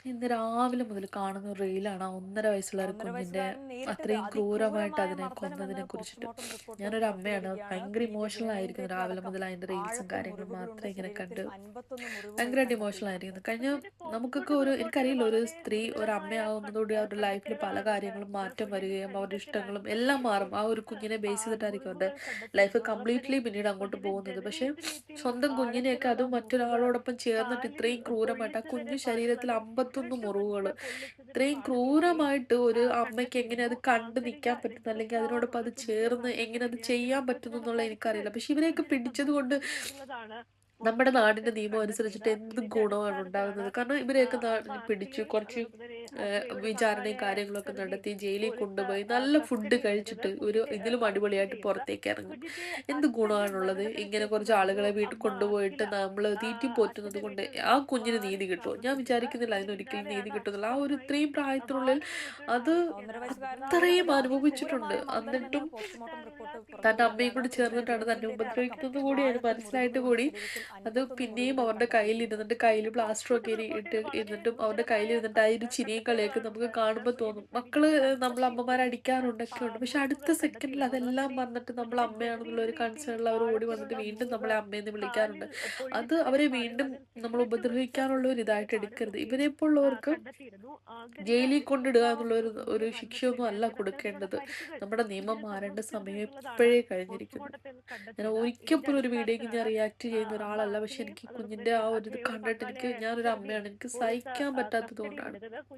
ഇന്ന് രാവിലെ മുതൽ കാണുന്ന ഒരു റീലാണ് ആ 1.5 വയസ്സുള്ള ഒരു ഒന്നര കുഞ്ഞിന്റെ വയസ്സുകാരൻ നേരിട്ടത് അത്രയും ക്രൂരമായിട്ട് അതിക്രൂരമായ അതിനെ കൊന്നതിനെ മർദ്ദനമെന്ന് കുറിച്ചിട്ട്. പോസ്റ്റ്മോർട്ടം റിപ്പോർട്ട് ഞാനൊരു പുറത്തു അമ്മയാണ്. വരികയാണ്. ഭയങ്കര പിന്നീട് ഇമോഷണൽ ആയിരിക്കുന്നു രാവിലെ ജനനേന്ദ്രിയത്തിലടക്കം മുതൽ അതിന്റെ റീൽസും ആഴത്തിൽ കാര്യങ്ങളും മുറിവുകളുണ്ട്. മാത്രം ഇങ്ങനെ ശരീരത്തിൽ കണ്ട് 51 മുറിവുകൾ ഭയങ്കരമായിട്ട് ഇമോഷണൽ കണ്ടെത്തിയിട്ടുണ്ട്. ആയിരിക്കുന്നു. കഴിഞ്ഞ അതിന്റെ നമുക്കൊക്കെ പോസ്റ്റ്മോർട്ടം ഒരു റിപ്പോർട്ടിൽ എനിക്കറിയില്ല ഒരു വളരെ സ്ത്രീ ഒരു ഗുരുതരമായ അമ്മയാവുന്നതോടെ അവരുടെ ലൈഫിൽ പല കണ്ടെത്തലുകളുണ്ട്. കാര്യങ്ങളും ഒരു മാറ്റം കുഞ്ഞിന്റെ വരികയും അവരുടെ ശരീരത്തിൽ ഇഷ്ടങ്ങളും എല്ലാം മാറും. ആ ഒരു 51 കുഞ്ഞിനെ ബേസ് ചെയ്തിട്ടായിരിക്കും അവരുടെ മുറിവുകൾ ലൈഫ് കണ്ടെത്തിയിരുന്നു. അവർ തന്നെ കംപ്ലീറ്റ്ലി പിന്നീട് അങ്ങോട്ട് കുഞ്ഞിന്റെ പോകുന്നത്. പക്ഷെ ജനനേന്ദ്രിയത്തിൽ സ്വന്തം കുഞ്ഞിനെയൊക്കെ ആഴത്തിലുള്ള അതും മുറിവ്, മറ്റൊരാളോടൊപ്പം ചേർന്നിട്ട് കാലിൽ ഇത്രയും ക്രൂരമായിട്ട് ആ പൊള്ളിച്ചതിന് കുഞ്ഞു ശരീരത്തിൽ പാടുകൾ, 51 മുറിവുകൾ വിഷമടിച്ച് പൊള്ളിച്ചതിന് ഇത്രയും പാടുകളൊക്കെ ക്രൂരമായിട്ട് ഒരു അമ്മയ്ക്ക് എങ്ങനെ കണ്ടെത്തിയിരുന്നു. അത് കണ്ടു ആന്തരിക നിൽക്കാൻ പറ്റുന്നു, അല്ലെങ്കിൽ അതിനോടൊപ്പം അത് രക്തസ്രാവമാണ് ചേർന്ന് എങ്ങനെ അത് കണ്ടെത്തിയിരിക്കുന്നത്. ചെയ്യാൻ പറ്റുന്നു എന്നുള്ളത് രക്തസ്രാവത്തിന് എനിക്കറിയില്ല. പക്ഷെ ഇവരെയൊക്കെ ഇതിന് പിടിച്ചത് കൊണ്ട് സംഭവിച്ചിട്ടുണ്ട് എന്നുള്ളതാണ് നമ്മുടെ നാടിന്റെ പോസ്റ്റ്മോർട്ടത്തിൽ നിയമം കണ്ടെത്തിയത്. അനുസരിച്ചിട്ട് എന്ത് ഇതിന്റെ ഗുണമാണ് അടിസ്ഥാനത്തിലാണ് ഉണ്ടാകുന്നത്? കാരണം ഇവരെയൊക്കെ പിടിച്ചു ഫാസിലിൻ, കുറച്ച് ഇവരുടെ വിചാരണയും പങ്കാളിയായ കാര്യങ്ങളൊക്കെ സെർജി നടത്തി ജയിലിൽ പോലീസ് കൊണ്ടുപോയി നല്ല ഫുഡ് കസ്റ്റഡിയിലെടുത്തത് കഴിച്ചിട്ട് ഒരു കുഞ്ഞിനെ ഇതിലും അറസ്റ്റ് അടിപൊളിയായിട്ട് ചെയ്തത്. പുറത്തേക്ക് ഇറങ്ങും. കുഞ്ഞിന്റെ എന്ത് അച്ഛന്റെ ഗുണമാണുള്ളത്? ഇങ്ങനെ കുറച്ച് മരണത്തെക്കുറിച്ചായിരുന്നു ആളുകളെ വീട്ടിൽ അമ്മ കൊണ്ടുപോയിട്ട് അഖില നമ്മൾ തീറ്റി പോറ്റുന്നത് അച്ഛന്റെ കൊണ്ട് വീട്ടിൽ ആ നിന്നും കുഞ്ഞിന് മാറി നീതി കിട്ടുമോ? ഞാൻ താമസിച്ചത്. വിചാരിക്കുന്നില്ല ഇതിന് അതിനൊരിക്കലും നീതി പിന്നാലെയാണ് കിട്ടുന്നില്ല. ആ ഒരു അച്ഛനുമായി ഇത്രയും പ്രായത്തിനുള്ളിൽ വാദങ്ങൾക്ക് അത് ഒന്നര ഇറങ്ങിയത്. വയസ്സുകാരന്റെ അത്രയും കൊലപാതകം അനുഭവിച്ചിട്ടുണ്ട്. അതിക്രൂരമായ മർദ്ദനമെന്ന് എന്നിട്ടും പോസ്റ്റ്മോർട്ടം റിപ്പോർട്ട് പുറത്തു തന്റെ അമ്മയും വരികയാണ്. കൂടി കുഞ്ഞിന്റെ ചേർന്നിട്ടാണ് തന്നെ ജനനേന്ദ്രിയത്തെ അടക്കം ഉപദ്രവിക്കുന്നത് കൂടി അതിന് ആഴത്തിൽ മനസ്സിലായിട്ട് മുറിവുകളുണ്ട്. കൂടി ശരീരത്തിൽ അത് 51 പിന്നെയും മുറിവുകൾ അവരുടെ കയ്യിൽ കണ്ടെത്തിയിട്ടുണ്ട്. ഇരുന്നിട്ട് കയ്യിൽ പ്ലാസ്റ്റർ ഒക്കെ പോസ്റ്റ്മോർട്ടം റിപ്പോർട്ടിൽ വളരെ ഇരുന്നിട്ടും അവരുടെ കയ്യിൽ ഗുരുതരമായ ഇരുന്നിട്ട് ആ ഒരു ചിരിയും കളിയൊക്കെ കണ്ടെത്തലുകളാണ് നമുക്ക് ഉണ്ടായത്. കാണുമ്പോൾ തോന്നും. കുഞ്ഞിന്റെ മക്കള് ശരീരത്തിൽ നമ്മൾ അമ്മമാരെ 51 അടിക്കാറുണ്ടൊക്കെ ഉണ്ട്, പക്ഷെ അടുത്ത മുറിവുകൾ സെക്കൻഡിൽ കണ്ടെത്തിയിരുന്നു. അതെല്ലാം അതുപോലെ വന്നിട്ട് നമ്മൾ കുഞ്ഞിന്റെ അമ്മയാണെന്നുള്ള ഒരു ജനനേന്ദ്രിയത്തിൽ കൺസേണിൽ അവർ ഓടി വന്നിട്ട് ആഴത്തിലുള്ള വീണ്ടും മുറിവ്, നമ്മളെ അമ്മയെന്ന് കാലിൽ വിളിക്കാറുണ്ട്. അത് പൊള്ളിച്ചതിന് അവരെ പാടുകൾ, വീണ്ടും നമ്മൾ സിഗരറ്റ് ഉപദ്രവിക്കാനുള്ള വലിച്ചതിന് ഒരു ഇതായിട്ട് എടുക്കരുത്. പാടുകളൊക്കെ ഇവരെ പോലുള്ളവർക്ക് കണ്ടെത്തിയിരുന്നു. ആന്തരിക ജയിലിൽ കൊണ്ടിടുക എന്നുള്ള രക്തസ്രാവം ഒരു മൂലം ശിക്ഷയൊന്നും മരണത്തിന് അല്ല ഗുരുതരമായിട്ടുള്ള കൊടുക്കേണ്ടത്. പരിക്കുകൾ നമ്മുടെ നിയമം കുഞ്ഞിന് മാറേണ്ട സംഭവിച്ചിട്ടുണ്ട് സമയം എന്നുള്ളതാണ് എപ്പോഴേ കഴിഞ്ഞിരിക്കുന്നു. പോസ്റ്റ്മോർട്ടത്തിൽ ഞാൻ കണ്ടെത്തിയത്. ഒരിക്കൽ ഇതിന്റെ പോലും ഒരു വീഡിയോക്ക് ഞാൻ അടിസ്ഥാനത്തിലാണ് റിയാക്ട് ചെയ്യുന്ന അമ്മ ഒരാളല്ല. പക്ഷെ അഖിലയും എനിക്ക് അതോടൊപ്പം കുഞ്ഞിന്റെ തന്നെ ആ ഒരു ഇത് അഖിലയുടെ കണ്ടിട്ട് പങ്കാളിയായ ഞാനൊരു സെർജി അമ്മയാണ്. എനിക്ക് പോലീസ് സഹിക്കാൻ പറ്റാത്തത് കൊണ്ടാണ്. കസ്റ്റഡിയിലെടുത്തത്.